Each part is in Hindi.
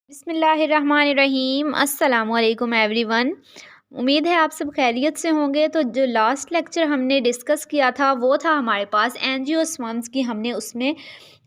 बिस्मिल्लाहिर्रहमानिर्रहीम अस्सलाम वालेकुम एवरीवन। उम्मीद है आप सब खैरियत से होंगे। तो जो लास्ट लेक्चर हमने डिस्कस किया था वो था हमारे पास एंजियोस्पर्म्स की। हमने उसमें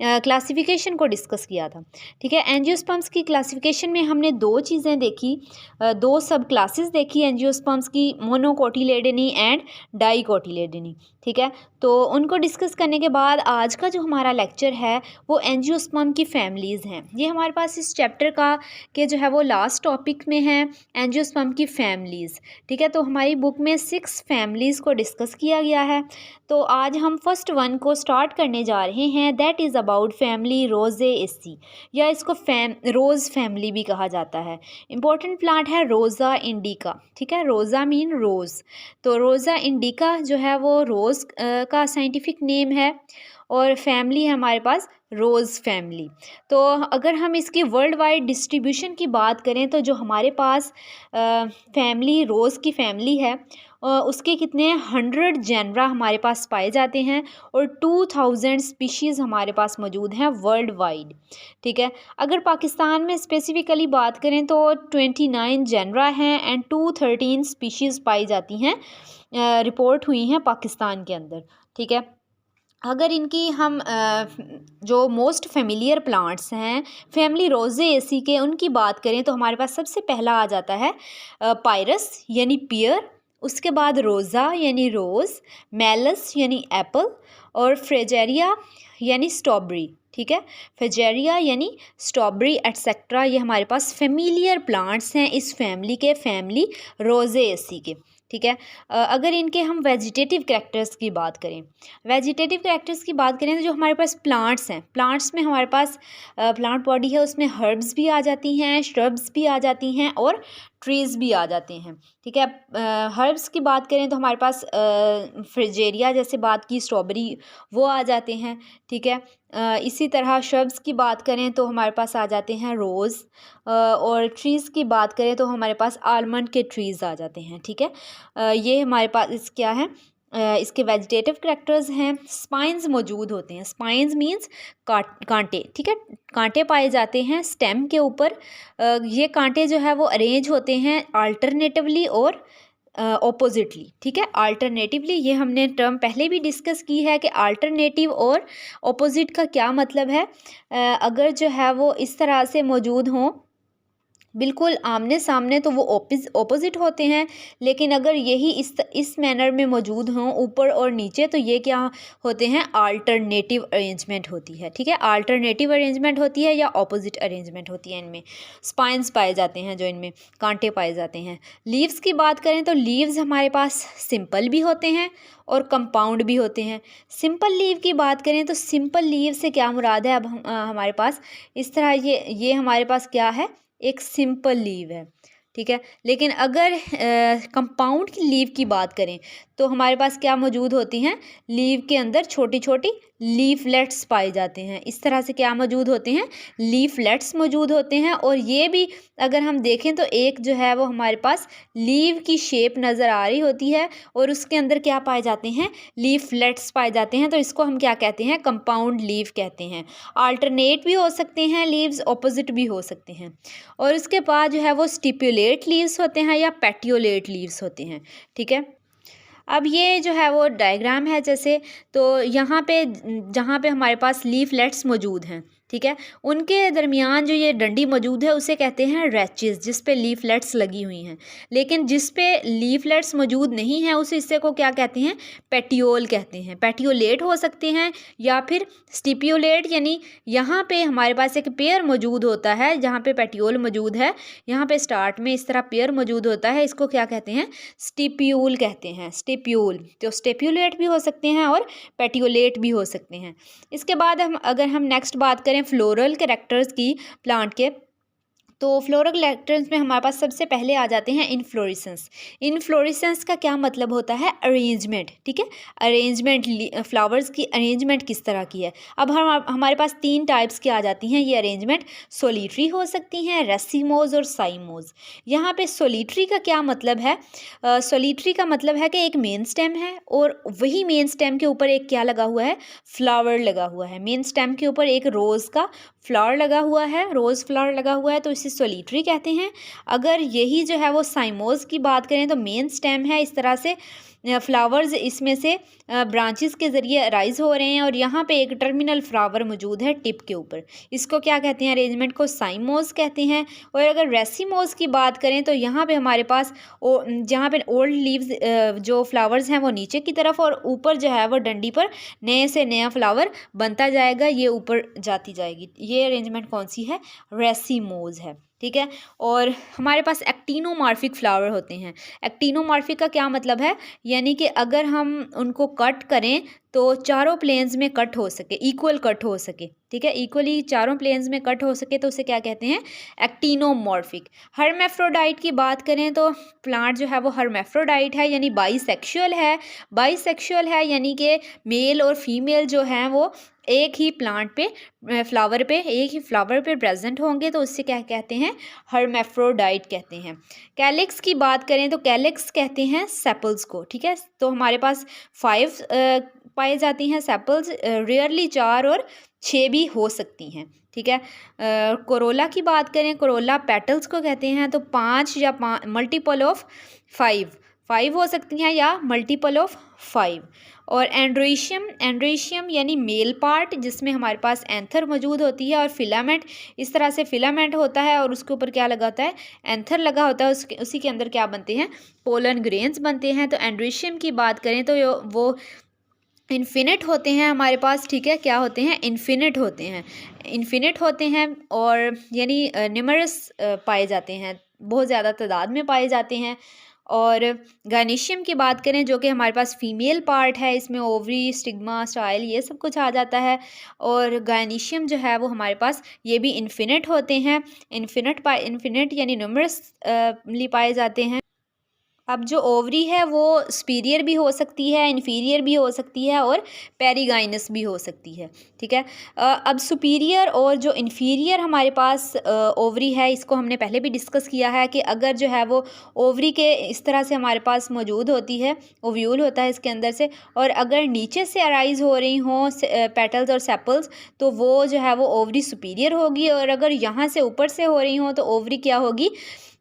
क्लासिफिकेशन को डिस्कस किया था। ठीक है, एंजियोस्पर्म्स की क्लासिफिकेशन में हमने दो चीज़ें देखी, दो सब क्लासेस देखी एंजियोस्पर्म्स की, मोनोकोटिलेडनी एंड डाइकोटिलेडनी। ठीक है, तो उनको डिस्कस करने के बाद आज का जो हमारा लेक्चर है वो एंजियोस्पर्म की फैमिलीज़ हैं। ये हमारे पास इस चैप्टर का जो है वो लास्ट टॉपिक में है, एंजियोस्पर्म की फैमिलीज़। ठीक है, तो हमारी बुक में 6 फैमिलीज़ को डिस्कस किया गया है। तो आज हम फर्स्ट वन को स्टार्ट करने जा रहे हैं, दैट इज़ अबाउट फैमिली रोजेएसी, या इसको रोज़ फैमिली भी कहा जाता है। इम्पोर्टेंट प्लांट है रोज़ा इंडिका। ठीक है, रोज़ा मीन रोज़, तो रोज़ा इंडिका जो है वो रोज़ का साइंटिफिक नेम है और फैमिली है हमारे पास रोज़ फैमिली। तो अगर हम इसकी वर्ल्ड वाइड डिस्ट्रीब्यूशन की बात करें तो जो हमारे पास फैमिली रोज़ की फैमिली है उसके कितने 100 जेनरा हमारे पास पाए जाते हैं और 2000 स्पीशीज़ हमारे पास मौजूद हैं वर्ल्ड वाइड। ठीक है, अगर पाकिस्तान में स्पेसिफ़िकली बात करें तो 29 जेनरा हैं एंड 213 स्पीशीज़ पाई जाती हैं, रिपोर्ट हुई हैं पाकिस्तान के अंदर। ठीक है, अगर इनकी हम जो मोस्ट फेमिलियर प्लांट्स हैं फैमिली रोजेएसी के, उनकी बात करें तो हमारे पास सबसे पहला आ जाता है पायरस यानी पियर, उसके बाद रोज़ा यानी रोज़, मेलस यानी एप्पल और फ्रेजेरिया यानी स्ट्रॉबेरी। ठीक है, फ्रेजेरिया यानी स्ट्रॉबेरी एट्सेट्रा, ये हमारे पास फेमिलियर प्लांट्स हैं इस फैमिली के, फैमिली रोजेएसी के। ठीक है, अगर इनके हम वेजिटेटिव कैरेक्टर्स की बात करें, वेजिटेटिव कैरेक्टर्स की बात करें तो जो हमारे पास प्लांट्स हैं, प्लांट्स में हमारे पास प्लांट बॉडी है उसमें हर्ब्स भी आ जाती हैं, श्रब्स भी आ जाती हैं और ट्रीज़ भी आ जाते हैं। ठीक है, हर्ब्स की बात करें तो हमारे पास फ्रिजेरिया जैसे बात की, स्ट्रॉबेरी वो आ जाते हैं। ठीक है, इसी तरह श्रब्स की बात करें तो हमारे पास आ जाते हैं रोज़, और ट्रीज़ की बात करें तो हमारे पास आलमंड के ट्रीज़ आ जाते हैं। ठीक है, ये हमारे पास क्या है, इसके वेजिटेटिव कैरेक्टर्स हैं। स्पाइंस मौजूद होते हैं, स्पाइंस मींस कांटे। ठीक है, कांटे पाए जाते हैं स्टेम के ऊपर। ये कांटे जो है वो अरेंज होते हैं अल्टरनेटिवली और ऑपोजिटली। ठीक है, अल्टरनेटिवली ये हमने टर्म पहले भी डिस्कस की है कि अल्टरनेटिव और ऑपोजिट का क्या मतलब है। अगर जो है वो इस तरह से मौजूद हों बिल्कुल आमने सामने तो वो ऑपोजिट होते हैं, लेकिन अगर यही इस मैनर में मौजूद हों ऊपर और नीचे तो ये क्या होते हैं, अल्टरनेटिव अरेंजमेंट होती है। ठीक है, अल्टरनेटिव अरेंजमेंट होती है या ऑपोजिट अरेंजमेंट होती है। इनमें स्पाइंस पाए जाते हैं, जो इनमें कांटे पाए जाते हैं। लीव्स की बात करें तो लीव्स हमारे पास सिंपल भी होते हैं और कंपाउंड भी होते हैं। सिंपल लीव की बात करें तो सिंपल लीव से क्या मुराद है, अब हमारे पास इस तरह ये हमारे पास क्या है, एक सिंपल लीव है। ठीक है, लेकिन अगर कंपाउंड की लीव की बात करें तो हमारे पास क्या मौजूद होती हैं, लीव के अंदर छोटी छोटी लीफलेट्स पाए जाते हैं। इस तरह से क्या मौजूद होते हैं, लीफलेट्स मौजूद होते हैं। और ये भी अगर हम देखें तो एक जो है वो हमारे पास लीव की शेप नज़र आ रही होती है और उसके अंदर क्या पाए जाते हैं, लीफलेट्स पाए जाते हैं। तो इसको हम क्या कहते हैं, कंपाउंड लीव कहते हैं। अल्टरनेट भी हो सकते हैं लीव्स, ऑपोजिट भी हो सकते हैं। और उसके बाद जो है वो स्टिपुलेट लीव्स होते हैं या पेटियोलेट लीव्स होते हैं। ठीक है, अब ये जो है वो डायग्राम है जैसे, तो यहाँ पे जहाँ पे हमारे पास लीफलेट्स मौजूद हैं, ठीक है, उनके दरमियान जो ये डंडी मौजूद है उसे कहते हैं रैचेस, जिस पे लीफलेट्स लगी हुई हैं। लेकिन जिस पे लीफलेट्स मौजूद नहीं हैं उस हिस्से को क्या कहते हैं, पेटियोल कहते हैं। पेटियोलेट हो सकते हैं या फिर स्टिप्यूलेट, यानी यहाँ पे हमारे पास एक पेयर मौजूद होता है जहाँ पे पेटियोल मौजूद है, यहाँ पे स्टार्ट में इस तरह पेयर मौजूद होता है, इसको क्या कहते हैं, स्टिप्यूल कहते हैं। स्टिप्यूल, तो स्टिप्यूलेट भी हो सकते हैं और पेटियोलेट भी हो सकते हैं। इसके बाद अगर हम नेक्स्ट बात करें फ्लोरल कैरेक्टर्स की प्लांट के, तो फ्लोरल कैरेक्टर्स में हमारे पास सबसे पहले आ जाते हैं इनफ्लोरेसेंस। इनफ्लोरेसेंस का क्या मतलब होता है, अरेंजमेंट। ठीक है, अरेंजमेंट, फ्लावर्स की अरेंजमेंट किस तरह की है। अब हमारे पास 3 टाइप्स की आ जाती हैं ये अरेंजमेंट, सोलिटरी हो सकती हैं, रेसिमोज और साइमोज। यहाँ पे सोलिटरी का क्या मतलब है, सोलिटरी का मतलब है कि एक मेन स्टेम है और वही मेन स्टेम के ऊपर एक क्या लगा हुआ है, फ्लावर लगा हुआ है। मेन स्टेम के ऊपर एक रोज़ का फ्लावर लगा हुआ है, रोज़ फ्लावर लगा हुआ है, तो इसे इसे सोलिटरी कहते हैं। अगर यही जो है वो साइमोज की बात करें तो मेन स्टेम है। इस तरह से फ्लावर्स इसमें से ब्रांचेस के ज़रिए अराइज हो रहे हैं और यहाँ पे एक टर्मिनल फ्लावर मौजूद है टिप के ऊपर। इसको क्या कहते हैं? अरेंजमेंट को साइमोज कहते हैं। और अगर रेसिमोज की बात करें तो यहाँ पे हमारे पास जहाँ पे ओल्ड लीव्स जो फ्लावर्स हैं वो नीचे की तरफ और ऊपर जो है वो डंडी पर नए से नया फ्लावर बनता जाएगा, ये ऊपर जाती जाएगी। ये अरेंजमेंट कौन सी है? रेसिमोज है। ठीक है। और हमारे पास एक्टिनोमॉर्फिक फ्लावर होते हैं। एक्टिनोमॉर्फिक का क्या मतलब है? यानी कि अगर हम उनको कट करें तो चारों प्लेन्स में कट हो सके, इक्वल कट हो सके। ठीक है, इक्वली चारों प्लेन्स में कट हो सके तो उसे क्या कहते हैं? एक्टिनोमॉर्फिक। हर्मेफ्रोडाइट की बात करें तो प्लांट जो है वो हर्मेफ्रोडाइट है, यानी बाइसेक्सुअल है। बाइसेक्सुअल है यानी कि मेल और फीमेल जो हैं वो एक ही प्लांट पे एक ही फ्लावर पे प्रेजेंट होंगे, तो उससे क्या कहते हैं? हर्मेफ्रोडाइट कहते हैं। कैलिक्स की बात करें तो कैलिक्स कहते हैं सेपल्स को। ठीक है, तो हमारे पास 5 पाई जाती हैं सेपल्स, रेयरली 4 और 6 भी हो सकती हैं। ठीक है। कोरोला की बात करें, कोरोला पेटल्स को कहते हैं, तो 5 या मल्टीपल ऑफ 5 हो सकती हैं या मल्टीपल ऑफ 5। और एंड्रोशियम यानी मेल पार्ट, जिसमें हमारे पास एंथर मौजूद होती है और फिलामेंट, इस तरह से फिलामेंट होता है और उसके ऊपर क्या लगा होता है? एंथर लगा होता है। उसी के अंदर क्या बनते हैं? पोलन ग्रेन्स बनते हैं। तो एंड्रोशियम की बात करें तो वो इन्फिनिट होते हैं हमारे पास। ठीक है, क्या होते हैं? इन्फिनिट होते हैं और यानी न्यूमरस पाए जाते हैं, बहुत ज़्यादा तादाद में पाए जाते हैं। और गायनीशियम की बात करें जो कि हमारे पास फीमेल पार्ट है, इसमें ओवरी, स्टिग्मा, स्टाइल ये सब कुछ आ जाता है। और गायनीशियम जो है वो हमारे पास ये भी इन्फिनिट होते हैं। इन्फिनिट यानी न्यूमरसली पाए जाते हैं। अब जो ओवरी है वो सुपीरियर भी हो सकती है, इन्फीरियर भी हो सकती है और पेरिगाइनस भी हो सकती है। ठीक है। अब सुपीरियर और जो इन्फीरियर हमारे पास ओवरी है, इसको हमने पहले भी डिस्कस किया है कि अगर जो है वो ओवरी के इस तरह से हमारे पास मौजूद होती है, ओव्यूल होता है इसके अंदर से, और अगर नीचे से अराइज हो रही हों पेटल्स और सेपल्स, तो वो जो है वो ओवरी सुपीरियर होगी। और अगर यहाँ से ऊपर से हो रही हों तो ओवरी क्या होगी?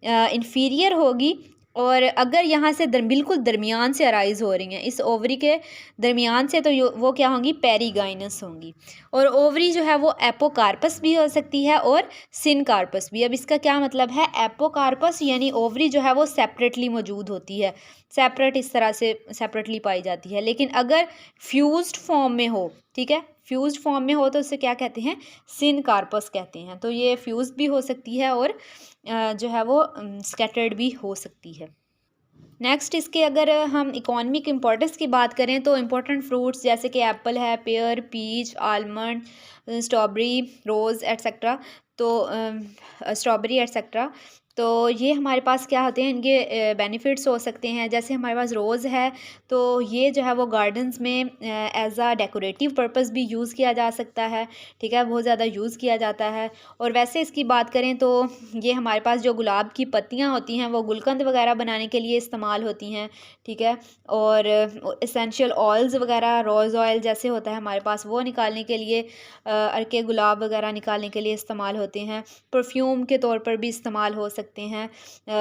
इन्फीरियर होगी। और अगर यहाँ से बिल्कुल दरमियान से अराइज हो रही हैं, इस ओवरी के दरमियान से, तो वो क्या होंगी? पेरिगाइनस होंगी। और ओवरी जो है वो एपोकार्पस भी हो सकती है और सिनकार्पस भी। अब इसका क्या मतलब है? एपोकार्पस यानी ओवरी जो है वो सेपरेटली मौजूद होती है, सेपरेट इस तरह से सेपरेटली पाई जाती है। लेकिन अगर फ्यूज्ड फॉर्म में हो, ठीक है, फ्यूज्ड फॉर्म में हो तो उसे क्या कहते हैं? सिनकार्पस कहते हैं। तो ये फ्यूज्ड भी हो सकती है और जो है वो स्कैटर्ड भी हो सकती है। नेक्स्ट इसके अगर हम इकोनॉमिक इम्पोर्टेंस की बात करें तो इम्पोर्टेंट फ्रूट्स जैसे कि एप्पल है, पेयर, पीच, आलमंड, स्ट्रॉबेरी, रोज़ एट्सेट्रा, तो स्ट्रॉबेरी एट्सेट्रा, तो ये हमारे पास क्या होते हैं? इनके बेनिफिट्स हो सकते हैं। जैसे हमारे पास रोज़ है तो ये जो है वो गार्डन्स में एज आ डेकोरेटिव पर्पस भी यूज़ किया जा सकता है। ठीक है, बहुत ज़्यादा यूज़ किया जाता है। और वैसे इसकी बात करें तो ये हमारे पास जो गुलाब की पत्तियां होती हैं वो गुलकंद वगैरह बनाने के लिए इस्तेमाल होती हैं। ठीक है, और एसेंशियल ऑयल्स वगैरह, रोज़ ऑयल जैसे होता है हमारे पास, वो निकालने के लिए, अर्के गुलाब वगैरह निकालने के लिए इस्तेमाल होते हैं। परफ्यूम के तौर पर भी इस्तेमाल हो सकते हैं,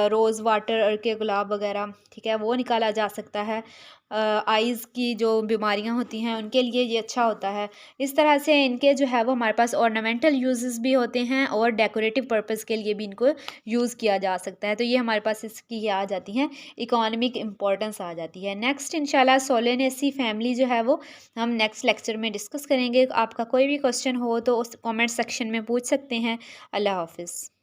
रोज़ वाटर, अर्के गुलाब वगैरह। ठीक है, वो निकाला जा सकता है। आइज़ की जो बीमारियां होती हैं उनके लिए ये अच्छा होता है। इस तरह से इनके जो है वो हमारे पास ऑर्नामेंटल यूजेस भी होते हैं और डेकोरेटिव पर्पस के लिए भी इनको यूज़ किया जा सकता है। तो ये हमारे पास इसकी ये आ जाती हैं, इकोनॉमिक इम्पोर्टेंस आ जाती है। नेक्स्ट इंशाल्लाह सोलेनेसी फैमिली जो है वो हम नेक्स्ट लेक्चर में डिस्कस करेंगे। आपका कोई भी क्वेश्चन हो तो उस कॉमेंट सेक्शन में पूछ सकते हैं। अल्लाह हाफिज़।